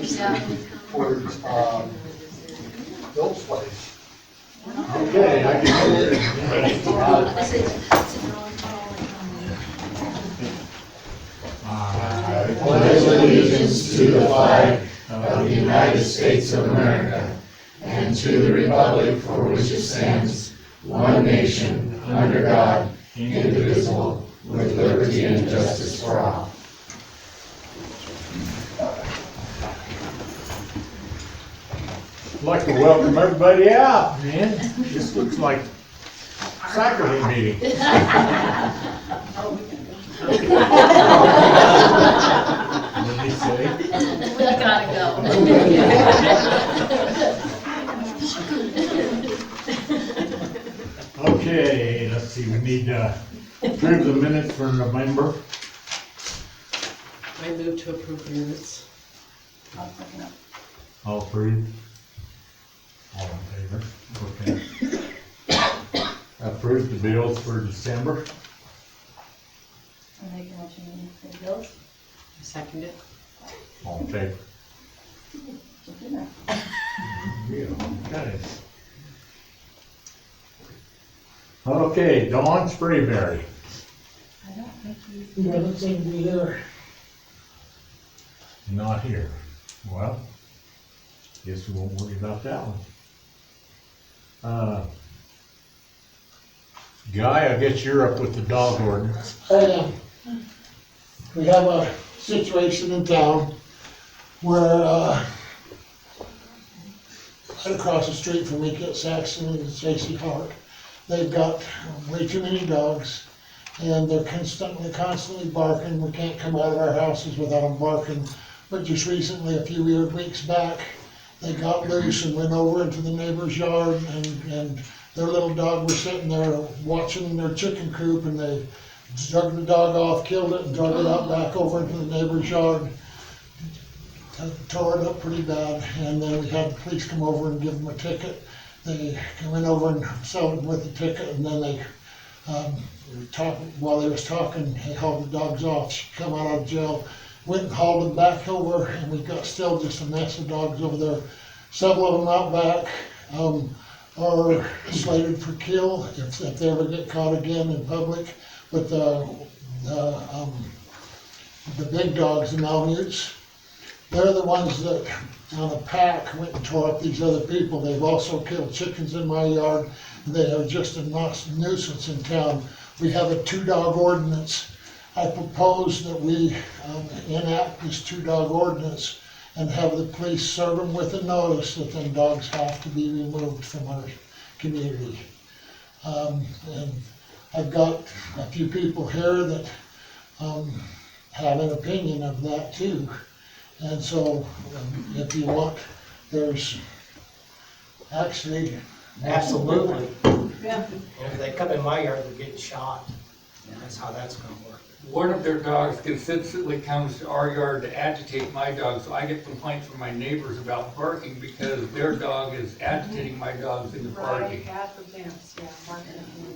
for Bill's place. Okay, I can hear it. I pledge allegiance to the flag of the United States of America and to the republic for which it stands, one nation, under God, indivisible, with liberty and justice for all. I'd like to welcome everybody out, man. This looks like sacrament meeting. What did he say? We gotta go. Okay, let's see, we need to approve the minutes for November. I move to approve the minutes. All approved? All in favor? Okay. Approve the bills for December. I make a motion for the bills. I second it. All in favor? Okay. Okay, Dawn Sprayberry. I don't think you. He doesn't seem to be here. Not here. Well, guess we won't worry about that one. Guy, I guess you're up with the dog ordinance. We have a situation in town where, right across the street from me, at Saxon and Stacy Hart, they've got way too many dogs, and they're constantly barking. We can't come out of our houses without them barking. But just recently, a few weeks back, they got loose and went over into the neighbor's yard, and their little dog was sitting there watching their chicken coop, and they drug the dog off, killed it, and drug it out back over into the neighbor's yard. Tore it up pretty bad, and then we had the police come over and give them a ticket. They went over and settled them with the ticket, and then they, while they was talking, they hauled the dogs off. She come out of jail, went and hauled them back over, and we've got still just a mess of dogs over there. Several of them out back are slated for kill if they ever get caught again in public. But the big dogs, the Malamutes, they're the ones that on a pack went and tore up these other people. They've also killed chickens in my yard. They are just a nuisance in town. We have a 2-dog ordinance. I propose that we enact this 2-dog ordinance and have the police serve them with a notice that them dogs have to be removed from our community. And I've got a few people here that have an opinion of that too. And so, if you want, there's actually. Absolutely. Yeah. And if they come in my yard, they're getting shot. That's how that's gonna work. One of their dogs consistently comes to our yard to agitate my dog, so I get complaints from my neighbors about barking because their dog is agitating my dogs in the party. At the fence, yeah, barking at me.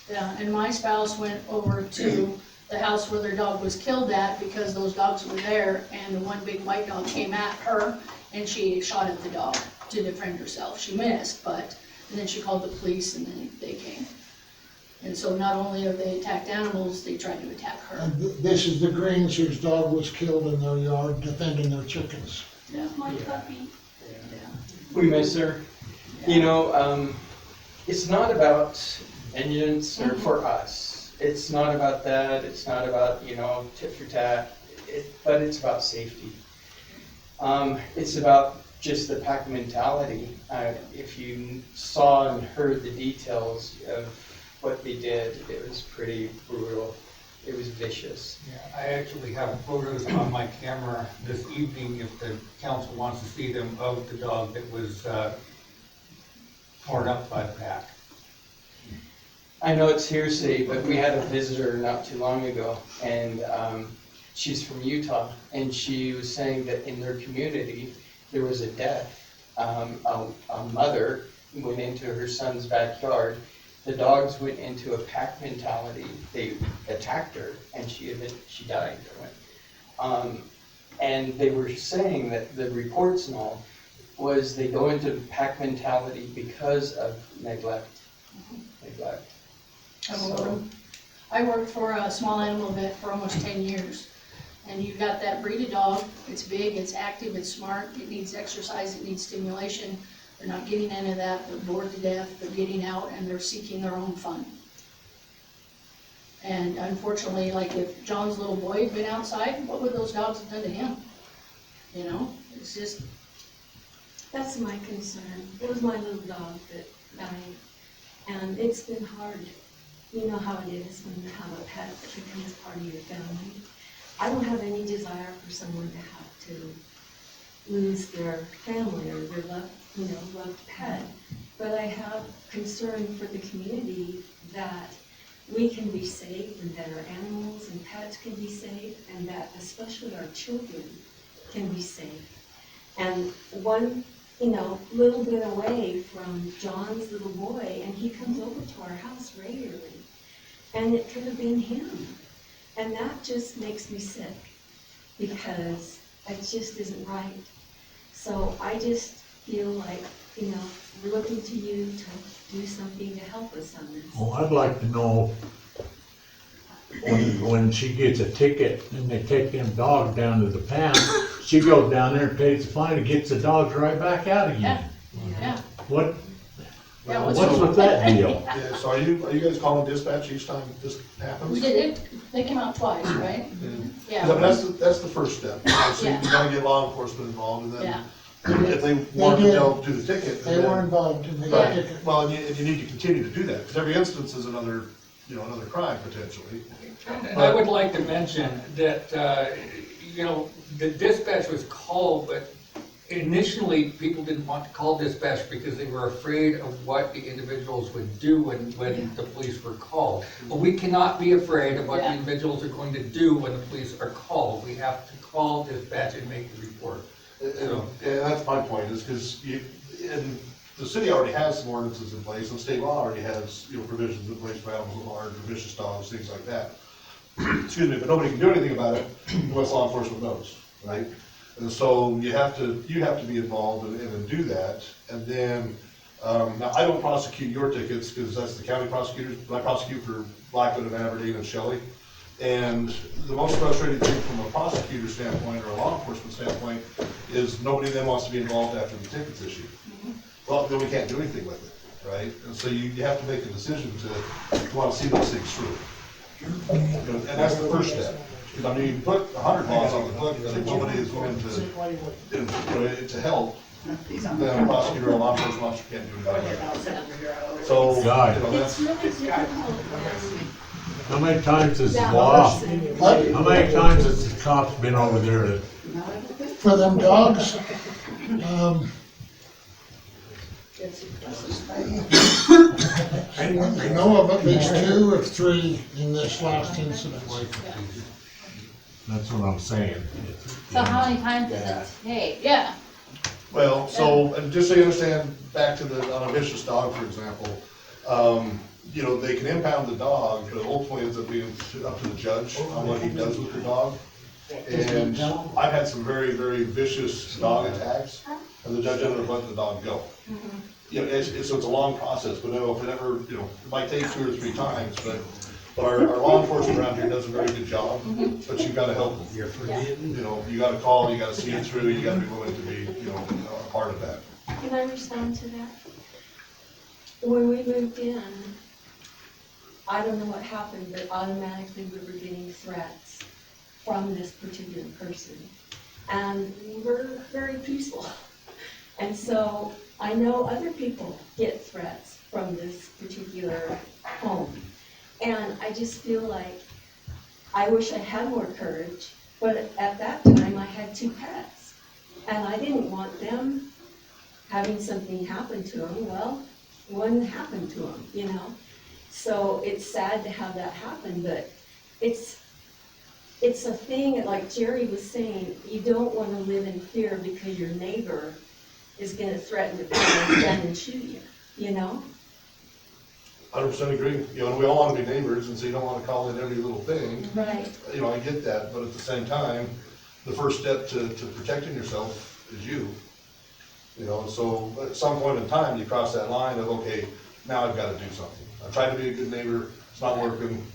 Yeah, and my spouse went over to the house where their dog was killed at because those dogs were there, and the one big white dog came at her, and she shot at the dog to defend herself. She missed, and then she called the police, and then they came. And so not only have they attacked animals, they tried to attack her. And this is the Greens whose dog was killed in their yard defending their chickens. Yeah. My puppy. We miss her. You know, it's not about vengeance or for us. It's not about that. It's not about, tit for tat. But it's about safety. It's about just the pack mentality. If you saw and heard the details of what they did, it was pretty brutal. It was vicious. Yeah, I actually have photos on my camera this evening, if the council wants to see them, of the dog that was torn up by the pack. I know it's hearsay, but we had a visitor not too long ago, and she's from Utah, and she was saying that in their community, there was a death. A mother went into her son's backyard. The dogs went into a pack mentality. They attacked her, and she died. And they were saying that the reports and all was they go into pack mentality because of neglect. Neglect. I worked for a small animal vet for almost 10 years. And you've got that breed of dog, it's big, it's active, it's smart, it needs exercise, it needs stimulation. They're not getting any of that, they're bored to death, they're getting out and they're seeking their own fun. And unfortunately, like if John's little boy had been outside, what would those dogs have done to him? You know, it's just, That's my concern. It was my little dog that died, and it's been hard. You know how it is when you have a pet that becomes part of your family. I don't have any desire for someone to have to lose their family or their loved pet, but I have concern for the community that we can be safe and that our animals and pets can be safe and that especially our children can be safe. And one, little bit away from John's little boy, and he comes over to our house regularly. And it could have been him. And that just makes me sick because it just isn't right. So I just feel like, we're looking to you to do something to help us on this. Well, I'd like to know when she gets a ticket and they take them dogs down to the pound, she goes down there and pays the fine and gets the dogs right back out again. yeah. What, Yeah, what's with that deal? Yeah, so are you guys calling dispatch each time this happens? We did it, they came out twice, right? Yeah, but Yeah, that's the first step. So you gotta get law enforcement involved, and yeah, then if they want to, did. they'll do the ticket. They were involved in the Right, ticket. well, and you need to continue to do that, because every instance is another crime potentially. And I would like to mention that, the dispatch was called, but initially, people didn't want to call dispatch because they were afraid of what the individuals would do when the police were called. But we cannot be afraid of what the Yeah. individuals are going to do when the police are called. We have to call dispatch and make the report. And that's my point, is because and the city already has some ordinances in place, and state law already has, provisions in place for animals at large, for vicious dogs, things like that. Excuse me, but nobody can do anything about it unless law enforcement knows, right? And so you have to be involved and do that. And then, now I don't prosecute your tickets because that's the county prosecutors, but I prosecute for Blackwood and Aberdeen and Shelley. And the most frustrating thing from a prosecutor standpoint or a law enforcement standpoint is nobody then wants to be involved after the ticket's issued. Well, then we can't do anything with it, right? And so you have to make a decision to want to see those things through. And that's the first step. Because you can put 100 laws on the book, but if nobody is willing to help, then a prosecutor or a law enforcement officer can't do anything. So, It's that's, really difficult. How many times has the law, how many times has the cops been over there to, For them dogs, I know of at least 2 or 3 in this last incident. that's what I'm saying. So how many times does it take? yeah, well, so, and just so you understand, back to on a vicious dog, for example, they can impound the dog, but ultimately ends up being up to the judge on what he does with the dog. And I've had some very, very vicious dog attacks, and the judge ended up letting the dog go. So it's a long process, but if it ever, it might take 2 or 3 times, but our law enforcement around here does a very good job, but you've gotta help them. You gotta call, you gotta see it through, you gotta be willing to be, a part of that. Can I respond to that? When we moved in, I don't know what happened, but automatically we were getting threats from this particular person. And we were very peaceful. And so I know other people get threats from this particular home. And I just feel like I wish I had more courage, but at that time I had 2 pets. And I didn't want them having something happen to them. Well, one happened to them, So it's sad to have that happen, but it's a thing, like Jerry was saying, you don't want to live in fear because your neighbor is going to threaten to come down and shoot you, 100% agree, and we all wanna be neighbors, and so you don't wanna call in every little thing. Right. I get that, but at the same time, the first step to protecting yourself is you. You know, so at some point in time, you cross that line of, okay, now I've gotta do something. I've tried to be a good neighbor, it's not working,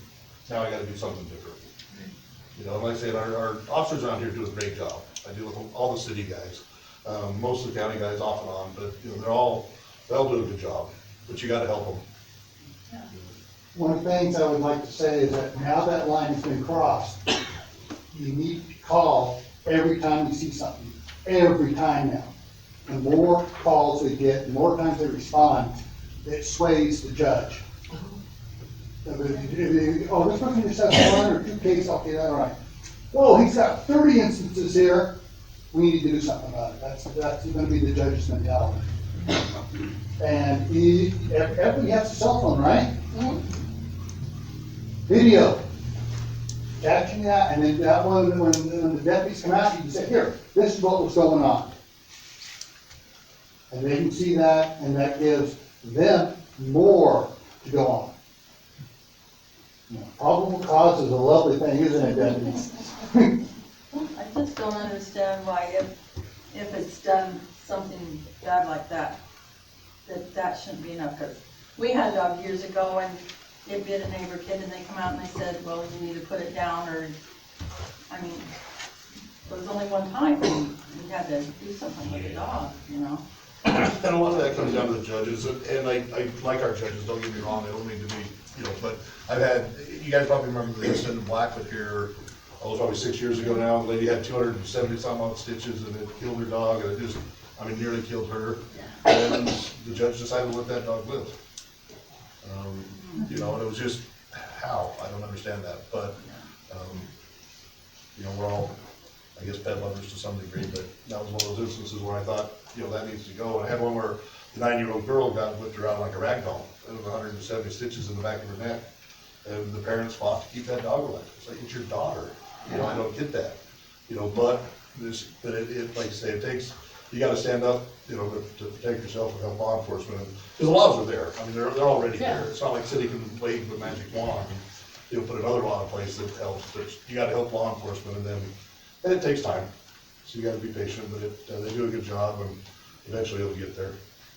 now I gotta do something different. You know, like I said, our officers around here do a great job. I deal with all the city guys, most of the county guys off and on, but, you know, they'll do a good job, but you gotta help them. One of the things I would like to say is that now that line has been crossed, you need to call every time you see something, every time now. The more calls we get, the more times they respond, it sways the judge. Oh, this person just has one or two cases, okay, that's all right. Whoa, he's got 30 instances here, we need to do something about it. That's gonna be the judge's mentality. And everybody has a cell phone, right? Video, catching that, and then that one, when the deputies come out, you can say, here, this is what was going on. And they can see that, and that gives them more to go on. You know, probable cause is a lovely thing, isn't it, deputies? I just don't understand why if it's done something bad like that, that shouldn't be enough, because we had a dog years ago and it bit a neighbor kid and they come out and they said, well, you need to put it down, or, I mean, it was only one time and we had to do something with the dog, you know? And a lot of that comes down to the judges, and I like our judges, don't get me wrong, they don't mean to be, you know, but I've had, you guys probably remember the incident in Blackwood here, it was probably 6 years ago now, the lady had 270 some odd stitches and it killed her dog, and it just, I mean, nearly killed her. And the judge decided to let that dog live. You know, and it was just, how, I don't understand that, but, you know, we're all, I guess, pet lovers to some degree, but that was one of those instances where I thought, you know, that needs to go. And I had one where the 9-year-old girl got whipped around like a rag doll. It was 170 stitches in the back of her neck. And the parents fought to keep that dog alive. It's like, it's your daughter. You know, I don't get that. You know, but it like I say, it takes, you gotta stand up, you know, to protect yourself and help law enforcement. Because the laws are there. I mean, they're already there. It's not like city can wave the magic wand and, you know, put another law in place that helps. But you gotta help law enforcement, and it takes time. So you gotta be patient, but they do a good job, and eventually it'll get there.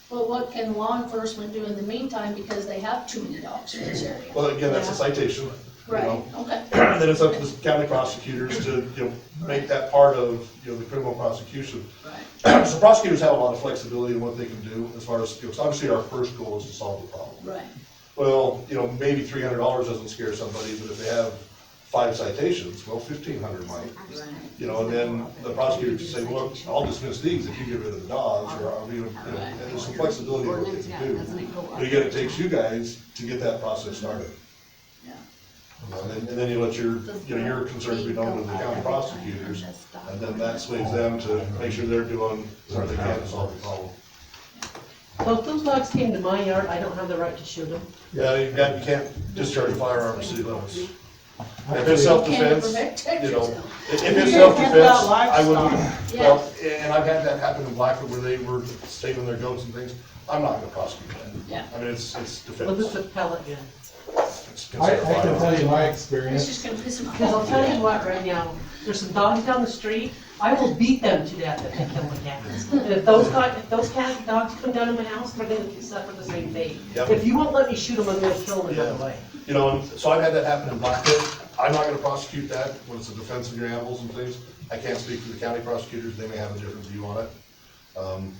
Well, what can law enforcement do in the meantime, because they have too many dogs in this area? Well, again, that's a citation. Right, You know? okay. And then it's up to the county prosecutors to, you know, make that part of, you know, the criminal prosecution. Right. So prosecutors have a lot of flexibility in what they can do as far as, you know, 'cause obviously our first goal is to solve the problem. Right. Well, you know, maybe $300 doesn't scare somebody, but if they have 5 citations, well, 1,500 might. You know, and then the prosecutor can say, well, I'll dismiss these if you get rid of the dogs, or I'll, you know, and there's some flexibility in what they can do. But again, it takes you guys to get that process started. Yeah. And then you let your, you know, your concerns be known to the county prosecutors, and then that sways them to make sure they're doing what they can to solve the problem. So if those dogs came to my yard, I don't have the right to shoot them? Yeah, you can't discharge a firearm in city limits. If it's self-defense, you know, if it's self-defense, I wouldn't, well, and I've had that happen in Blackwood where they were saving their goats and things, I'm not gonna prosecute that. Yeah. I mean, it's Well, this defense. is pellet gun. It's I considered can tell firearm. you my It's experience. just gonna piss them off. Because I'll tell you what, right now, there's some dogs down the street, I will beat them to death if they kill the cats. And if those dogs come down to my house, they're gonna suffer the same fate. Yep. If you won't let me shoot them, I'm gonna kill them another way. You know, and so I've had that happen in Blackwood. I'm not gonna prosecute that when it's a defense of your animals and things. I can't speak for the county prosecutors, they may have a different view on it.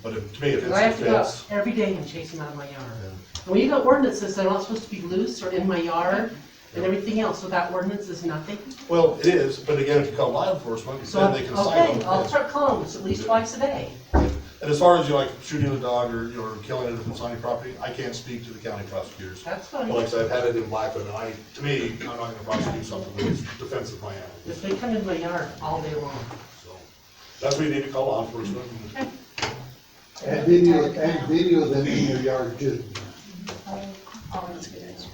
But to me, if it's I have to go out defense, every day and chase them out of my yard. And when you got ordinances, they're not supposed to be loose or in my yard and everything else, so that ordinance is nothing. well, it is, but again, if you call law enforcement, So, then they can sign okay, them. I'll start calling them at least twice a day. And as far as you like shooting a dog or killing it if it's on your property, I can't speak to the county prosecutors. That's fine. But like I said, I've had it in Blackwood, and to me, I'm not gonna prosecute something that's defensive of my animal. If they come in my yard all day long. So, that's what you need to call law enforcement. And video them in your yard too. Oh, that's a good idea.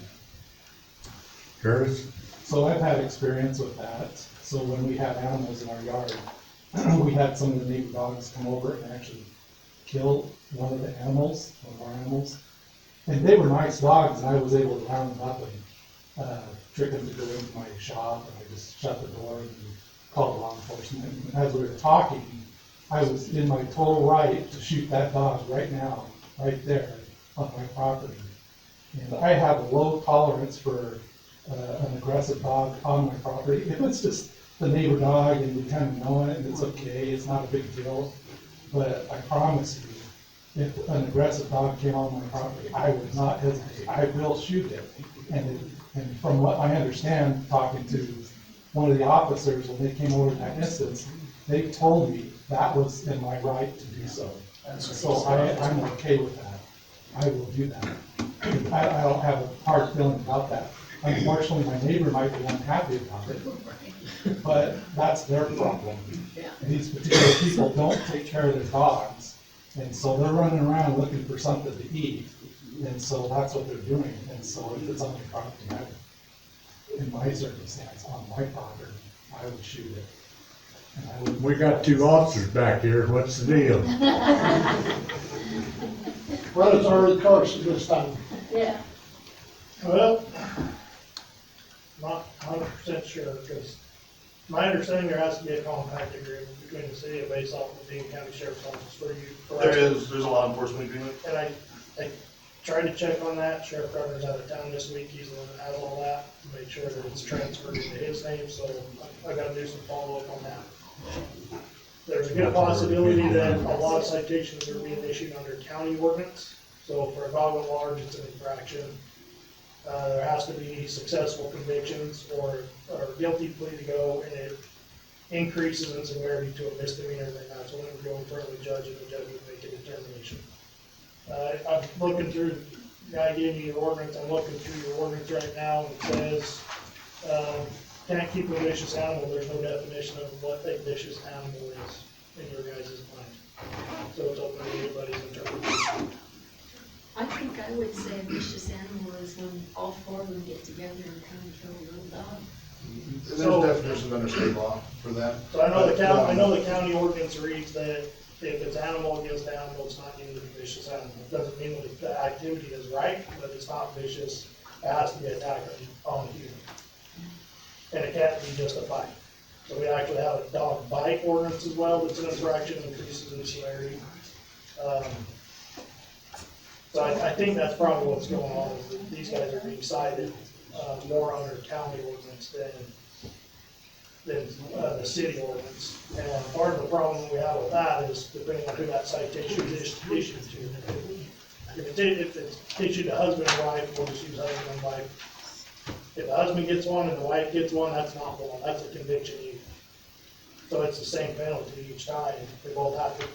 Curtis? So I've had experience with that. So when we had animals in our yard, we had some of the neighbor dogs come over and actually kill one of the animals, one of our animals. And they were nice dogs, and I was able to round them up and trick them to go into my shop, and I just shut the door and called law enforcement. And as we were talking, I was in my total right to shoot that dog right now, right there on my property. And I have a low tolerance for an aggressive dog on my property. If it's just the neighbor dog and you kind of know it and it's okay, it's not a big deal. But I promise you, if an aggressive dog came on my property, I would not hesitate. I will shoot it. And from what I understand, talking to one of the officers when they came over in that instance, they told me that was in my right to do so. So I'm okay with that. I will do that. I don't have a hard feeling about that. Unfortunately, my neighbor might be unhappy about it, but that's their problem. And these particular people don't take care of their dogs, and so they're running around looking for something to eat, and so that's what they're doing. And so if it's on your property, in my circumstance, on my property, I would shoot it. And I would. We got two officers back here, what's the deal? Well, it's already close this time. Yeah. Well, not 100% sure, because my understanding there has to be a compact agreement between the city of Basalt and the Dean County Sheriff's Office for you. There's a law enforcement agreement. And I tried to check on that. Sheriff Gardner's out of town this week. He's the one that has all that to make sure that it's transferred into his name, so I gotta do some follow-up on that. There's a good possibility that a lot of citations are being issued under county ordinance. So for a dog at large, it's an infraction. There has to be successful convictions or guilty plea to go, and it increases in severity to a misdemeanor, then that's when it would go in front of the judge, and the judge would make a determination. I'm looking through, I gave you your ordinance, I'm looking through your ordinance right now, and it says, can't keep a vicious animal. There's no definition of what a vicious animal is in your guys' mind. So it's open to anybody's interpretation. I think I would say a vicious animal is when all four of them get together and come and kill a little dog. There's definitions under state law for that. So I know the county ordinance reads that if it's animal against animal, it's not deemed a vicious animal. It doesn't mean that the activity is right, but it's not vicious. It has to be attack on a human. And it can't be just a bite. So we actually have a dog bite ordinance as well, that's an infraction, increases in severity. So I think that's probably what's going on, is that these guys are being cited more under county ordinance than the city ordinance. And part of the problem we have with that is depending on who that citation is issued to. If it's issued to husband and wife, we'll just use husband and wife. If the husband gets one and the wife gets one, that's not one, that's a conviction either. So it's the same penalty each time. They both have to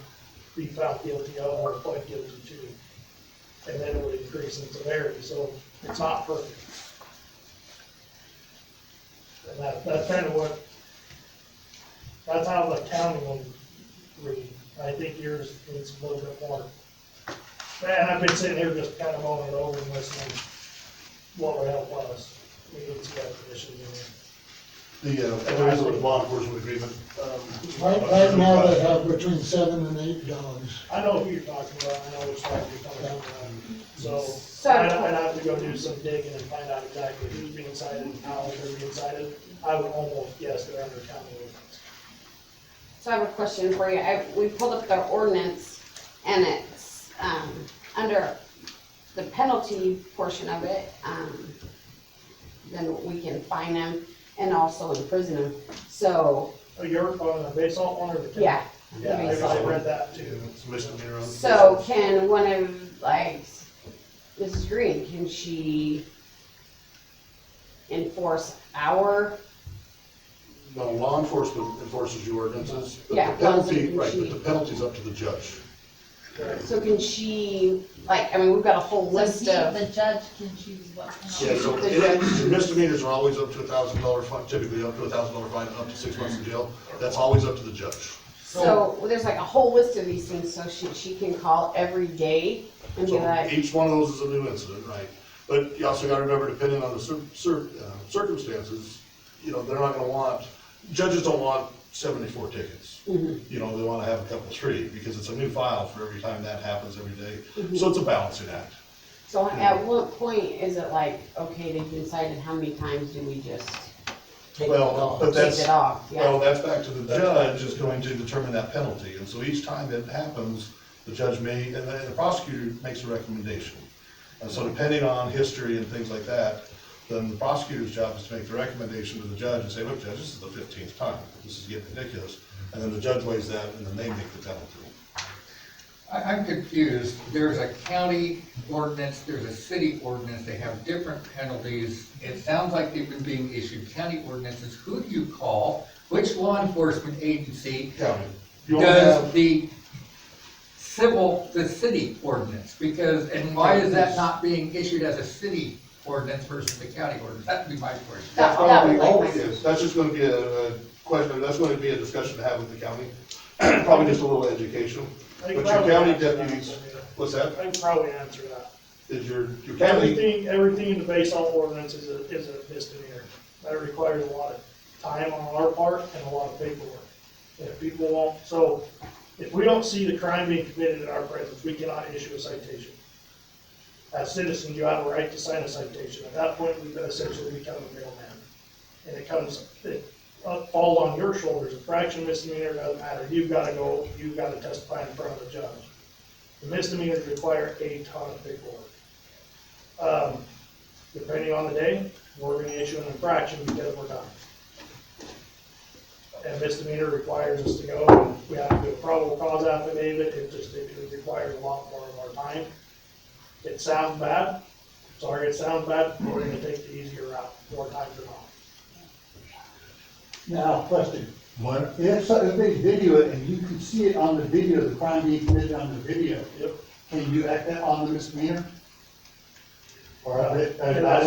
be found guilty of or pled guilty to. And then it would increase in severity, so it's not perfect. And that's kind of that's how the county one read. I think yours needs a little bit more. And I've been sitting here just kind of mulling it over and listening what would help us. We need some definitions in there. There is a law enforcement agreement. Right now, they have between 7 and 8 dogs. I know who you're talking about, I know which dog you're talking about. So I'd have to go do some digging and find out exactly who's being cited and how they're being cited. I would almost guess they're under county ordinance. So I have a question for you. We pulled up their ordinance, and it's under the penalty portion of it, then we can fine them and also imprison them. So. Oh, you're on the Basalt one or the county? Yeah. Yeah, I read that too. It's misdemeanor on. So can one of, like, Mrs. Green, can she enforce our? No, law enforcement enforces your ordinances. But Yeah, the penalty, can right, she- but the penalty's up to the judge. So can she, like, I mean, we've got a whole list of. The judge can choose what. Yeah, so The judge- misdemeanors are always up to $1,000 fine, typically up to $1,000 fine, up to 6 months in jail. That's always up to the judge. So there's like a whole list of these things, so she can call every day and be So like, each one of those is a new incident, right? But you also gotta remember, depending on the circumstances, you know, they're not gonna want, judges don't want 74 tickets. You know, they wanna have a couple, 3, because it's a new file for every time that happens every day. So it's a balancing act. so at what point is it like, okay, they've been cited, how many times do we just? take it Well, off. but that's, Take it off, yeah. well, that's back to the judge is going to determine that penalty, and so each time it happens, the judge may, and the prosecutor makes a recommendation. And so depending on history and things like that, then the prosecutor's job is to make the recommendation to the judge and say, look, judge, this is the 15th time, this is getting ridiculous, and then the judge weighs that, and then they make the penalty. I'm confused. There's a county ordinance, there's a city ordinance, they have different penalties. It sounds like they've been being issued county ordinances. Who do you call? Which law enforcement agency County. You only does have- the city ordinance? Because, and why is that not being issued as a city ordinance versus the county ordinance? That'd be my question. That That probably was like always my- is, that's just gonna be a question, that's gonna be a discussion to have with the county, probably just a little education. I But can your probably county answer that, deputies, yeah. what's that, I can probably answer that. is your county, Everything in the Basalt ordinance is a misdemeanor. That requires a lot of time on our part and a lot of paperwork. And if people won't, so if we don't see the crime being committed in our presence, we cannot issue a citation. As citizens, you have a right to sign a citation. At that point, we've essentially become a middleman. And it falls on your shoulders. A fraction misdemeanor, doesn't matter. You've gotta go, you've gotta testify in front of the judge. The misdemeanors require a ton of paperwork. Depending on the day, we're gonna issue an infraction because we're done. And misdemeanor requires us to go, and we have to do a probable cause affidavit, it requires a lot more of our time. It sounds bad, sorry it sounds bad, we're gonna take the easier route, more times than not. Now, question. what? If they video it and you can see it on the video, the crime being committed on the video, Yep. can you act that on the misdemeanor? Or And that's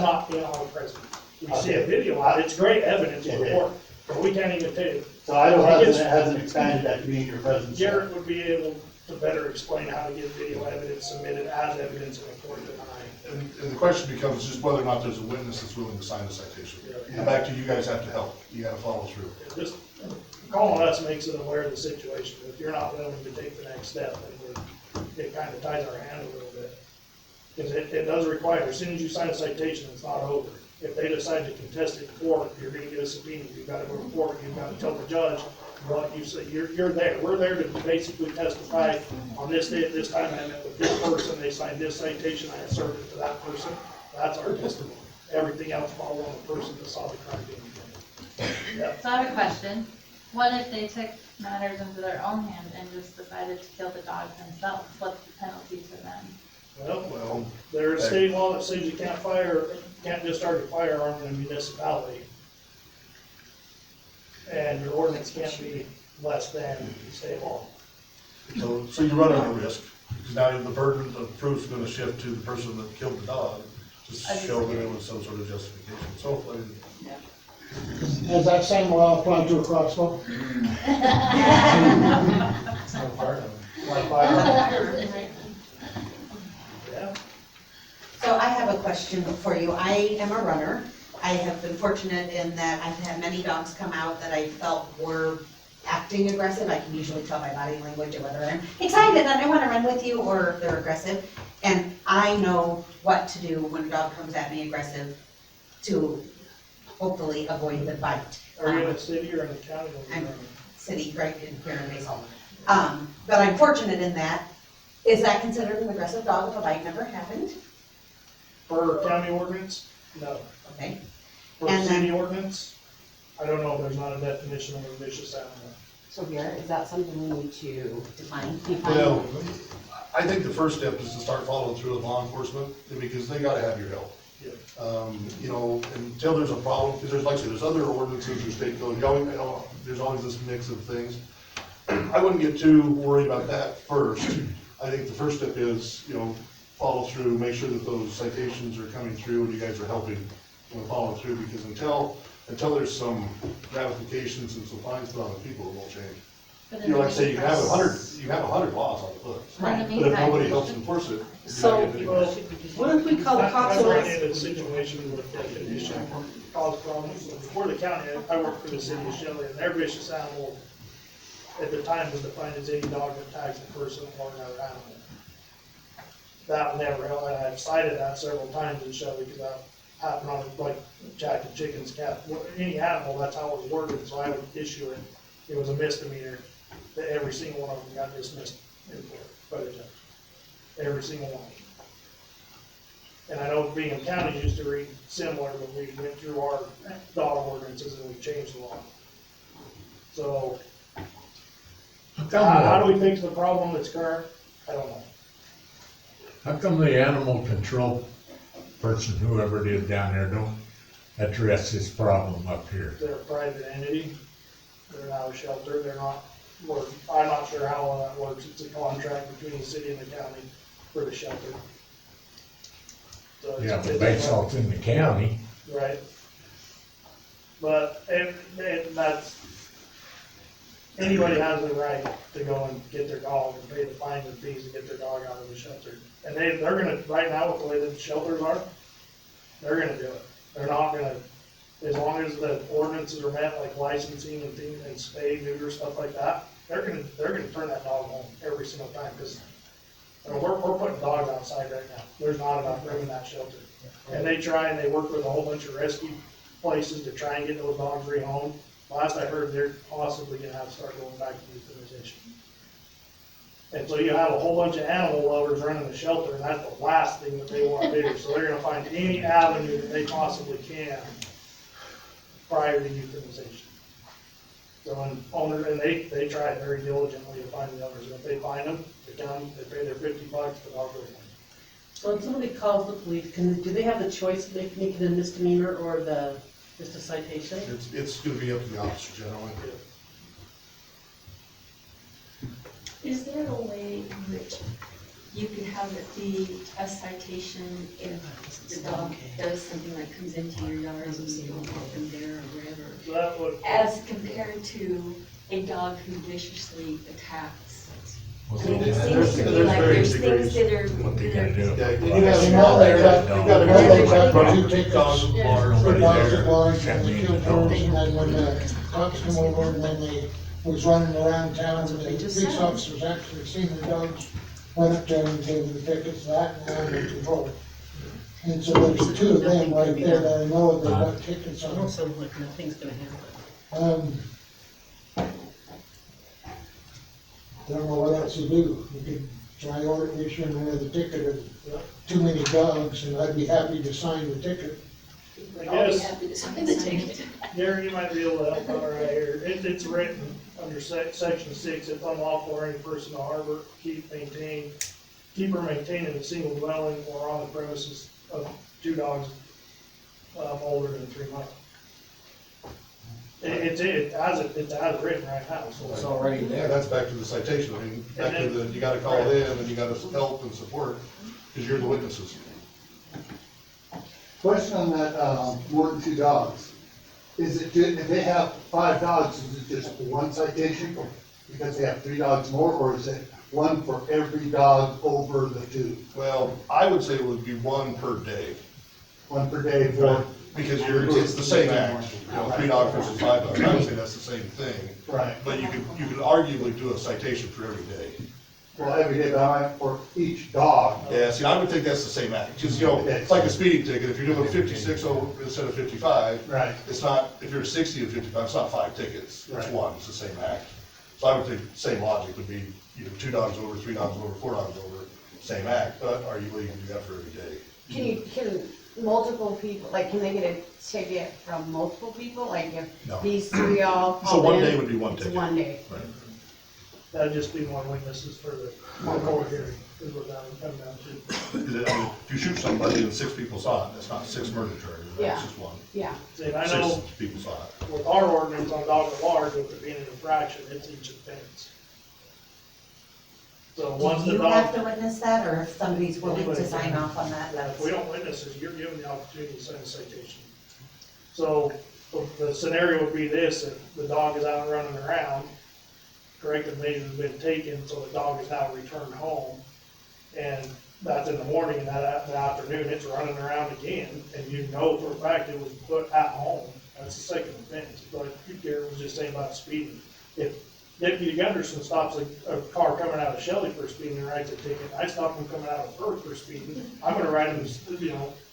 not in our presence. We see a video of it, it's great evidence for the court, but we can't even take it. So Idaho hasn't expanded that to be in your presence. yet. Garrett would be able to better explain how to get video evidence submitted as evidence in a court than I. And the question becomes just whether or not there's a witness that's willing to sign the citation. And back to you guys have to help, you gotta follow through. Just calling us makes it aware of the situation. If you're not willing to take the next step, then it kind of ties our hand a little bit. Because it does require, as soon as you sign a citation, it's not over. If they decide to contest it in court, you're gonna get a subpoena, you've gotta go to court, you've gotta tell the judge what you say, you're there. We're there to basically testify on this day at this time, I met with this person, they signed this citation, I asserted it to that person. That's our testimony. Everything else falls on the person that saw the crime being committed. Yep. So I have a question. What if they took matters into their own hands and just decided to kill the dog themselves? What's the penalty to them? Well, there's state law that says you can't discharge a firearm in a municipality. And your ordinance can't be less than state law. So you're running a risk, because now the burden of proof is gonna shift to the person that killed the dog, just to show that it was some sort of justification. So, Does that same law apply to a crossbow? It's not part of it. Yeah. So I have a question for you. I am a runner. I have been fortunate in that I've had many dogs come out that I felt were acting aggressive. I can usually tell by body language whether I'm excited and I want to run with you or they're aggressive. And I know what to do when a dog comes at me aggressive to hopefully avoid the bite. Are you in a city or in the county? I'm city, right in here in Basalt. But I'm fortunate in that. Is that considered an aggressive dog if a bite never happened? For county ordinance, no. Okay. For And city then- ordinance, I don't know, there's not a definition of a vicious animal. So Garrett, is that something we need to define? well, I think the first step is to start following through with law enforcement, because they gotta have your help. You know, until there's a problem, because there's, like I said, there's other ordinances or state code, there's always this mix of things. I wouldn't get too worried about that first. I think the first step is, follow through, make sure that those citations are coming through and you guys are helping, follow through, because until there's some ramifications and some fines put on the people, it won't change. But in Like I the say, you have meantime- 100 laws on the books. Right. But if nobody helps enforce it, So, you're not getting anywhere. what if we call the cops I've on run us? into situations with definition cause problems. So before the county, I worked for the city of Shelley, and their vicious animal at the time was defined as any dog that attacks a person or another animal. That never, and I've cited that several times in Shelley, because happen on, like, jacking chickens, cat, any animal, that's how it was worded, so I would issue it. It was a misdemeanor, that every single one of them got dismissed in court by the judge. Every single one. And I know Bingham County used to read similar, but we went through our dog ordinances and we changed the law. So, how do we fix the problem that's current? I don't know. How come the animal control person, whoever it is down there, don't address this problem up here? They're a private entity, they're not a shelter, I'm not sure how all that works, it's a contract between the city and the county for the shelter. So it's- Yeah, but Basalt's in the county. Right. But, and that's, anybody has the right to go and get their dog and pay the fines and fees to get their dog out of the shelter. And they're gonna, right now, with the way that the shelters are, they're gonna do it. They're not gonna, as long as the ordinances are met, like licensing and things, and spay, neuter, stuff like that, they're gonna turn that dog home every single time, because we're putting dogs outside right now. There's not enough room in that shelter. And they try and they work with a whole bunch of rescue places to try and get those dogs rehomed. Last I heard, they're possibly gonna have to start going back to euthanization. And so you have a whole bunch of animal lovers running the shelter, and that's the last thing that they wanna do. So they're gonna find any avenue that they possibly can prior to euthanization. So, and they try very diligently to find the owners, and if they find them, they come, they pay their $50, the dog goes home. So when somebody calls the police, do they have the choice of making it a misdemeanor or just a citation? It's gonna be up to the officer generally. Is there a way in which you could have it be a citation if the dog does something like comes into your yard and you don't want them there or wherever? So that would, As compared to a dog who viciously attacks? Well, I mean, it there's- seems to me there's like various there's things that are, What they gotta do? Yeah, you you have have small there, you got Another a two tickets dogs and bars, for nobody dogs there. at large, That and they means killed the dog. hers, and then when the cops come over, and then they was running around town, and the police officers actually seen the dogs, went up there and gave them the tickets, that and animal control. And so there's two of them right there that I know they got tickets It on. almost sounds like nothing's gonna happen. Don't know what else to do. We could try issuing another ticket of too many dogs, and I'd be happy to sign the ticket. I I'll be guess, happy to sign the ticket. Gary, you might be able to help out right here. It's written under section 6, it's unlawful for any person to harbor, keep or maintain in a single dwelling or on the premises of 2 dogs older than 3 months. It's as written right now, so. It's already Yeah, there. that's back to the citation, I mean, back to the, you gotta call it in, and you gotta help and support, because you're the witnesses. Question on that, more than 2 dogs. Is it, if they have 5 dogs, is it just one citation because they have 3 dogs more, or is it one for every dog over the 2? Well, I would say it would be 1 per day, 1 per day for, because it's the same act, 3 dogs versus 5 dogs, I would say that's the same thing. right, But you could arguably do a citation for every day. well, every day, but I for each dog. Yeah, see, I would think that's the same act, because, it's like a speeding ticket, if you're doing 56 instead of 55, Right. it's not, if you're 60 and 55, it's not 5 tickets, it's Right. 1, it's the same act. So I would think same logic would be, 2 dogs over, 3 dogs over, 4 dogs over, same act, but are you willing to do that for every day? Can multiple people, like, can they get a ticket from multiple people? Like, No. if these 3 all So called one in, day would be 1 it's ticket. 1 day. Right. That'd just be more witnesses for the court hearing, is what that would come down to. Because, I mean, if you shoot somebody and 6 people saw it, that's not 6 murder charges, Yeah. that's just 1. Yeah. See, and I know 6 people saw it. with our ordinance on dog at large, with it being an infraction, it's each offense. So once Do the you have dog, to witness that, or if somebody's willing Anybody to sign can. off on that, if that's. we don't witness it, you're given the opportunity to sign a citation. So the scenario would be this, if the dog is out running around, corrective measures have been taken, so the dog is now returned home, and that's in the morning, and that the afternoon, it's running around again, and you know for a fact it was put at home, that's the second offense. Like Garrett was just saying about speeding. If Deputy Gunderson stops a car coming out of Shelley for speeding and writes a ticket, I stop him coming out of Perth for speeding, I'm gonna write him,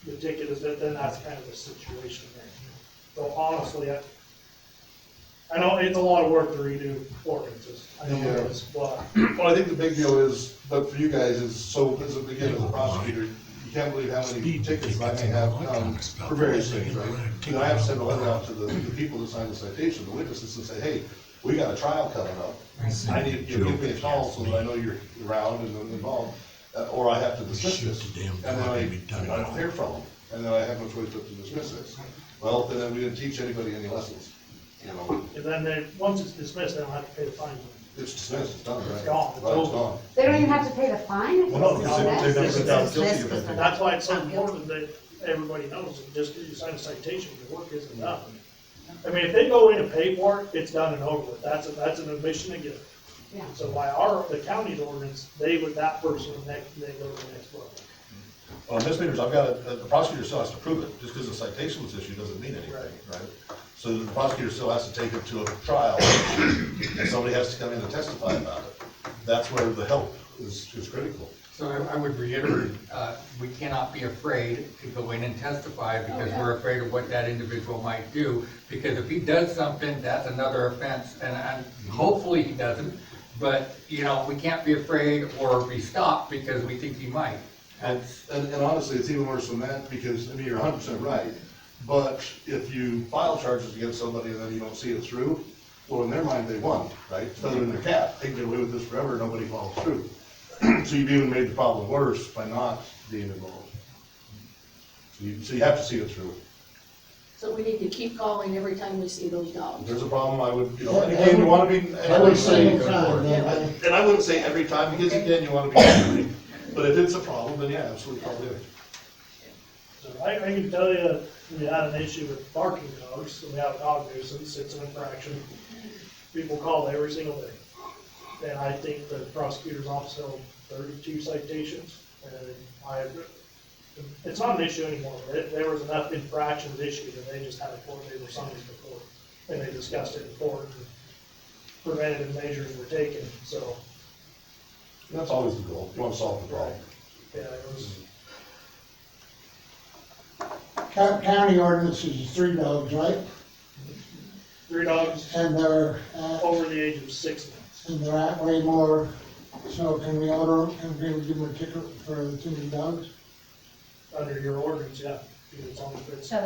the ticket is, then that's kind of the situation there. So honestly, I know it's a lot of work to redo ordinances, I know it is, but. Well, I think the big deal is, but for you guys is, so as a prosecutor, you can't believe how many tickets I may have for various things, right? Then I have to send a letter out to the people that signed the citation, the witnesses, and say, hey, we got a trial coming up. I need, you give me a call so that I know you're around and involved, or I have to dismiss this. And then I don't hear from them, and then I have no choice but to dismiss this. Well, then we didn't teach anybody any lessons, you know? And then once it's dismissed, they don't have to pay the fine. It's dismissed, it's done, right? It's gone, it's Right, it's over. gone. They don't even have to pay the fine? if Well, no, it's because they've dismissed? never been found guilty of it. That's why it's so important that everybody knows, that just because you sign a citation, your work isn't done. I mean, if they go in and pay for it, it's done and over with, that's an admission of guilt. Yeah. So by the county's ordinance, that person, they go to the next level. Well, misdemeanors, I've got the prosecutor still has to prove it, just because the citation was issued doesn't mean anything, right? So the prosecutor still has to take it to a trial, and somebody has to come in and testify about it. That's where the help is critical. So I would reiterate, we cannot be afraid to go in and testify because we're afraid of what that individual might do. Because if he does something, that's another offense, and hopefully he doesn't. But, you know, we can't be afraid or be stopped because we think he might. And honestly, it's even worse than that, because, I mean, you're 100% right, but if you file charges against somebody and then you don't see it through, well, in their mind, they won, right? It's better than their cat, they can get away with this forever, nobody follows through. So you've even made the problem worse by not being involved. So you have to see it through. So we need to keep calling every time we see those dogs. If there's a problem, I would, you know, and again, you wanna be, and I wouldn't say, and I wouldn't say every time, because again, you wanna be, but if it's a problem, then yeah, absolutely call it. So I can tell you, we had an issue with barking dogs, so we have a dog nuisance, it's an infraction. People call every single day. And I think the prosecutor's office held 32 citations, and it's not an issue anymore. There was enough infractions issued, and they just had a court date or something before, and they discussed it in court, and preventative measures were taken, so. That's always the goal, you wanna solve the problem. Yeah, it was. County ordinance is 3 dogs, right? 3 dogs. And they're over the age of 6 months. And they're at way more, so can we order them, can we give them a ticket for the too many dogs? Under your ordinance, yeah, because it's on,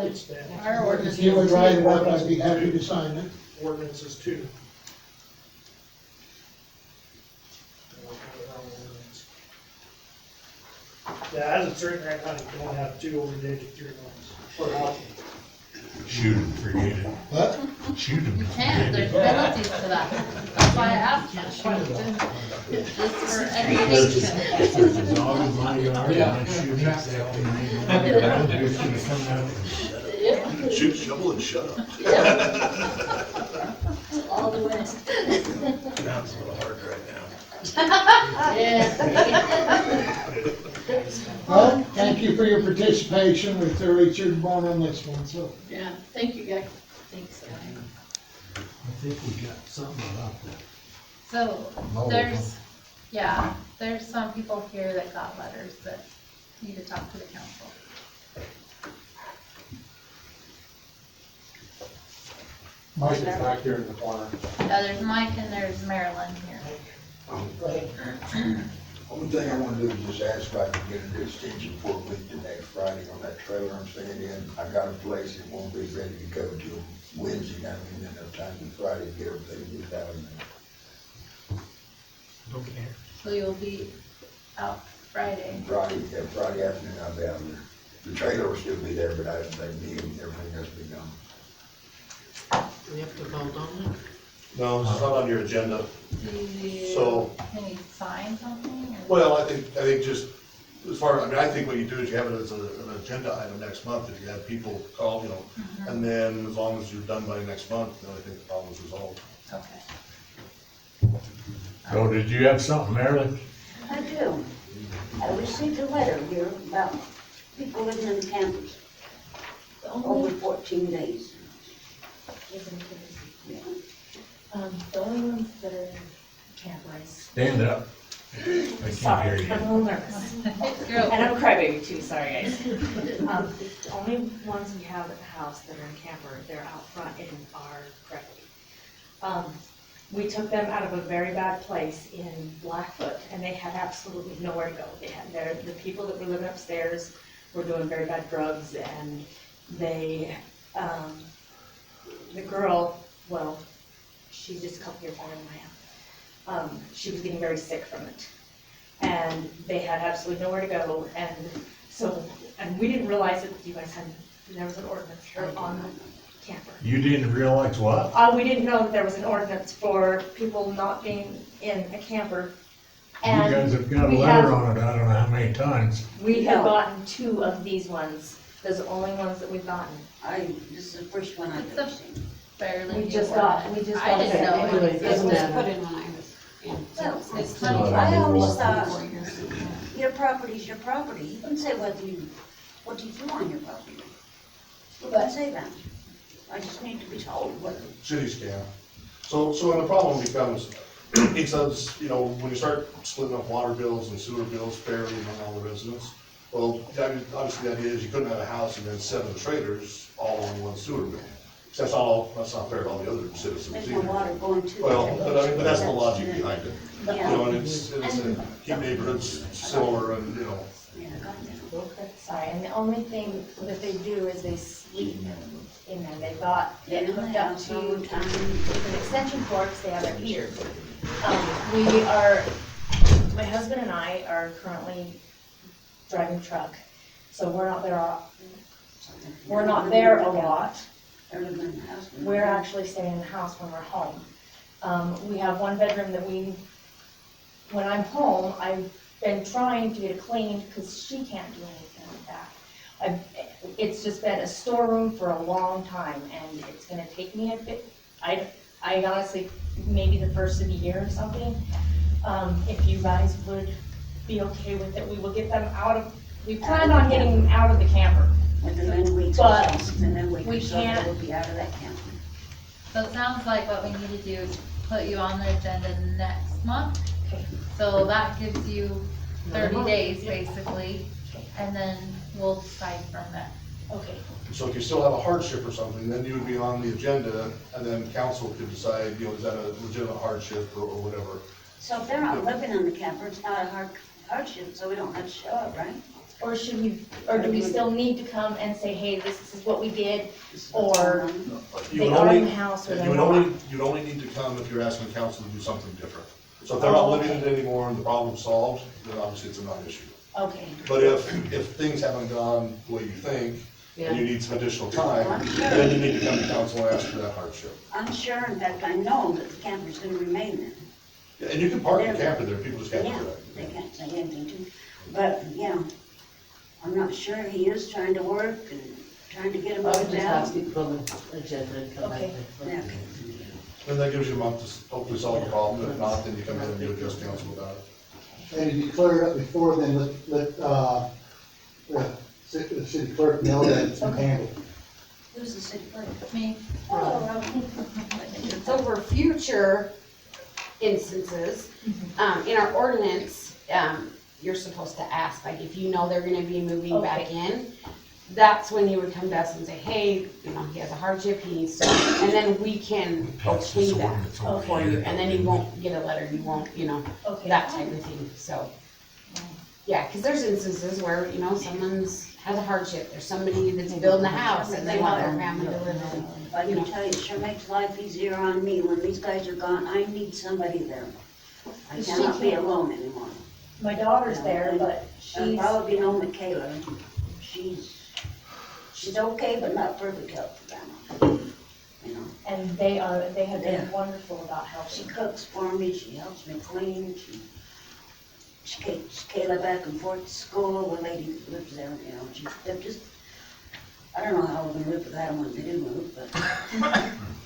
it's standard. Our ordinance If you would is write it up, I'd be happy to sign it. Ordinance is 2. Yeah, as it's written right now, you can only have 2 over the age of 3 months per house. Shoot him, forget it. What? Shoot him. You can't, there's penalties for that. That's why I asked that question. It's for education. If there's a dog in my yard and I shoot him, exactly. He's gonna come out and Shoot, shovel, and shut up. All the way. That's a little hard right now. Yeah. Well, thank you for your participation, we threw Richard Bourne on this one, so. Yeah, thank you, guys. Thanks, guys. I think we got something about that. So, there's some people here that got letters that need to talk to the council. Mike is back here in the corner. Yeah, there's Mike and there's Marilyn here. Only thing I wanna do is just ask if I can get an extension for a week to next Friday on that trailer I'm staying in. I got a place, it won't be ready to go till Wednesday, I mean, enough time to Friday to get everything moved out of there. Don't care. So you'll be out Friday. Friday afternoon I'll be out there. The trailer will still be there, but they need everything else to be done. We have to vote on it? No, it's not on your agenda. So- Can you sign something? or- Well, I think just, I think what you do is you have it as an agenda item next month, if you have people call, you know, and then as long as you're done by next month, then I think the problem's resolved. Okay. So did you have something, Marilyn? I do. I received a letter here about people living in campers over 14 days. The only ones that are campers. Stand up. I can't Sorry, hear I'm you. a little nervous. And I'm a crybaby too, sorry guys. The only ones we have at the house that are in camper, they're out front in our property. We took them out of a very bad place in Blackfoot, and they had absolutely nowhere to go. They had, the people that were living upstairs were doing very bad drugs, and they, the girl, well, she's just a couple years older than I am. She was getting very sick from it. And they had absolutely nowhere to go, and so, and we didn't realize that you guys had, there was an ordinance here on the camper. You didn't realize what? We didn't know that there was an ordinance for people not being in a camper. You And guys have got a we letter have- on it, I don't know how many times. We have gotten 2 of these ones. Those are the only ones that we've gotten. This is the first one I've ever seen. Barely. We new just got ordinance. it. I didn't know Anyway, it It was was that. put in when I was in. Well, It's funny. I always less than 4 thought years. your property's your property. You can say what do you do on your property. You can say that. I just need to be told what. Cities can. So the problem becomes, he says, you know, when you start splitting up water bills and sewer bills fairly among all the residents, well, obviously the idea is you couldn't have a house and then 7 trailers all on one sewer bill. That's not fair to all the other citizens There's either. no water going to. Well, but that's the logic behind it. You Yeah. know, and it's keep neighborhoods similar and, you know. Sorry, and the only thing that they do is they sleep in there. They've got it hooked up to with an extension cord, because they have their heaters. My husband and I are currently driving truck, so we're not there a lot. We're actually staying in the house when we're home. We have 1 bedroom that when I'm home, I've been trying to get it cleaned because she can't do anything like that. It's just been a storeroom for a long time, and it's gonna take me a bit, I honestly, maybe the first of the year or something, if you guys would be okay with it, we will get them we plan on getting them out of the camper. Within weeks, But and then we we can't. can't- We'll be out of that camp. So it sounds like what we need to do is put you on the agenda next month. Okay. So that gives you 30 month. days basically, and then we'll decide from there. Okay. So if you still have a hardship or something, then you would be on the agenda, and then council could decide, you know, is that a legitimate hardship or whatever. So if they're not living in the camper, it's not a hardship, so we don't have to show up, right? Or do we still need to come and say, hey, this is what we did, or You they would are only- in the house or you they're would not? You'd only need to come if you're asking council to do something different. So if they're not living in it anymore and the problem's solved, then obviously it's a non-issue. Okay. But if things haven't gone the way you think, and you need some additional time, then you need to come to council and ask for that hardship. I'm sure, in fact, I know that the camper's gonna remain there. Yeah, and you can park the camper there, people just can't do Yeah, that. they can't say anything to, but, yeah, I'm not sure, he is trying to work and trying to get him out down. Okay. Yeah. And that gives you a month to hopefully solve the problem, if not, then you come in and you address council about it. And if you clear it up before, then let the city clerk know that it's been handled. Who's the city clerk? Me. So for future instances, in our ordinance, you're supposed to ask, like, if you know they're gonna be moving back in, that's when you would come to us and say, hey, you know, he has a hardship, he needs to, and then we can okay that for you, and then you won't get a letter, you won't, you know, that type of thing, so. Yeah, cause there's instances where, you know, someone's has a hardship, there's somebody that's building a house and they want their family to live in. I can tell you, it sure makes life easier on me when these guys are gone, I need somebody there. I She cannot be can't- alone anymore. My daughter's there, but And she's, probably know Michaela, she's okay, but not perfect help for grandma. You know, and they have been Yeah. wonderful about helping. she cooks for me, she helps me clean, she takes Kayla back and forth to school, the lady that lives there, you know, they're just, I don't know how we're gonna live without them when they do move, but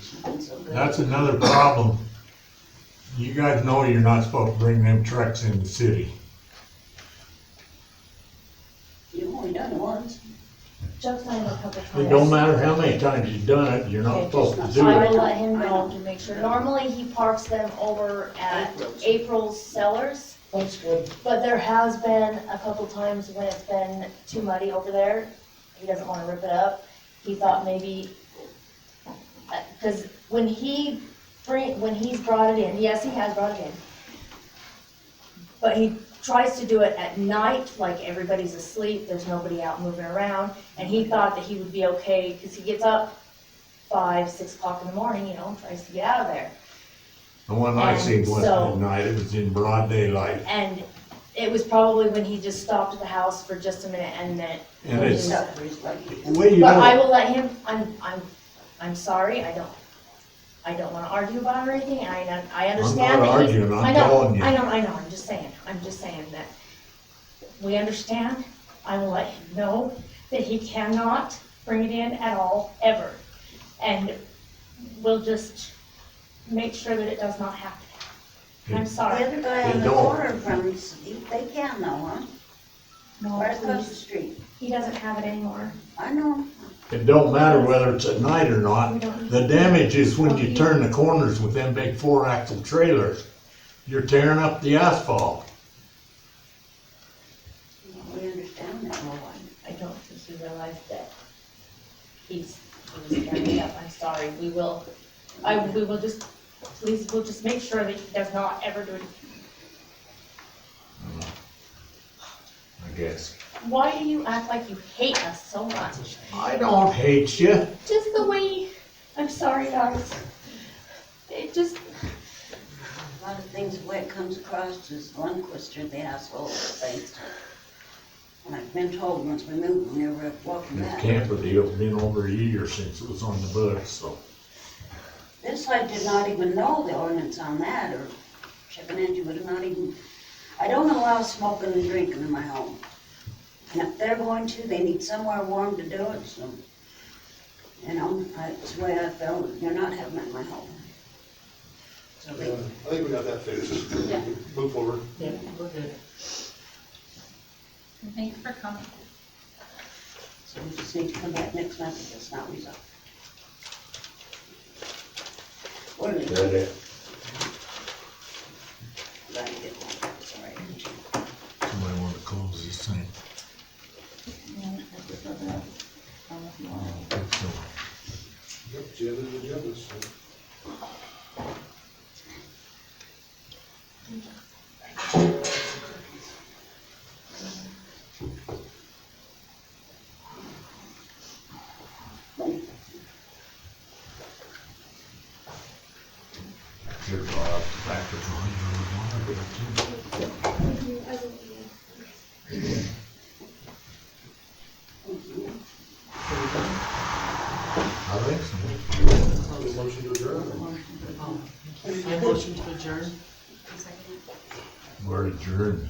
she's been so good. That's another problem. You guys know you're not supposed to bring them trucks in the city. You've only done it once. Chuck's done it a couple times. It don't matter how many times you've done it, you're not Okay, supposed to do I it. will let him know to make sure. Normally, he parks them over at April's Cellars, That's good. But there has been a couple times when it's been too muddy over there. He doesn't wanna rip it up. He thought maybe, cause when he's brought it in, yes, he has brought it in. But he tries to do it at night, like everybody's asleep, there's nobody out moving around. And he thought that he would be okay, cause he gets up 5, 6 o'clock in the morning, you know, tries to get out of there. The one I And seen was so- at night, it was in broad daylight. And it was probably when he just stopped at the house for just a minute and then. And it's, Except for his lucky. well, you But I know, will let him, I'm sorry, I don't wanna argue about it or anything, I understand not that he's. arguing, I'm I know, telling you. I know, I'm just saying that we understand, I will let him know that he cannot bring it in at all, ever. And we'll just make sure that it does not happen. I'm The sorry. other guy on the don't. corner from, they can though, huh? No, Right across the please. street. He doesn't have it anymore. I know. it don't matter whether it's at night or We not. don't- The damage is when you turn the corners with them big 4-axle trailers. You're tearing up the asphalt. We understand that. I don't think he realized that he was tearing it up, I'm sorry, we will just, please, we'll just make sure that he does not ever do it. I guess. Why do you act like you hate us so much? I don't hate you. Just the way, I'm sorry, guys. It just, A lot of things, the way it comes across is Lundquist, the asshole, thanks. And I've been told once we moved, we never walking This back. camper deal's been over a year since it was on the books, so. This I did not even know the ordinance on that, or checking into it, not even, I don't allow smoking and drinking in my home. And if they're going to, they need somewhere warm to do it, so, you know, that's the way I felt, you're not having it in my home. So I they, think we got that fixed. Yeah. Move forward. Yeah, we're good. Thanks for coming. so we just need to come back next month if it's not resolved. Or leave it. That it. Let it get one, it's all right. Somebody wanna close this thing? I don't think so. Yep, the end of the agenda, so. Here, Bob, back to I think so. Motion to adjourn. I motion to adjourn. We're adjourned.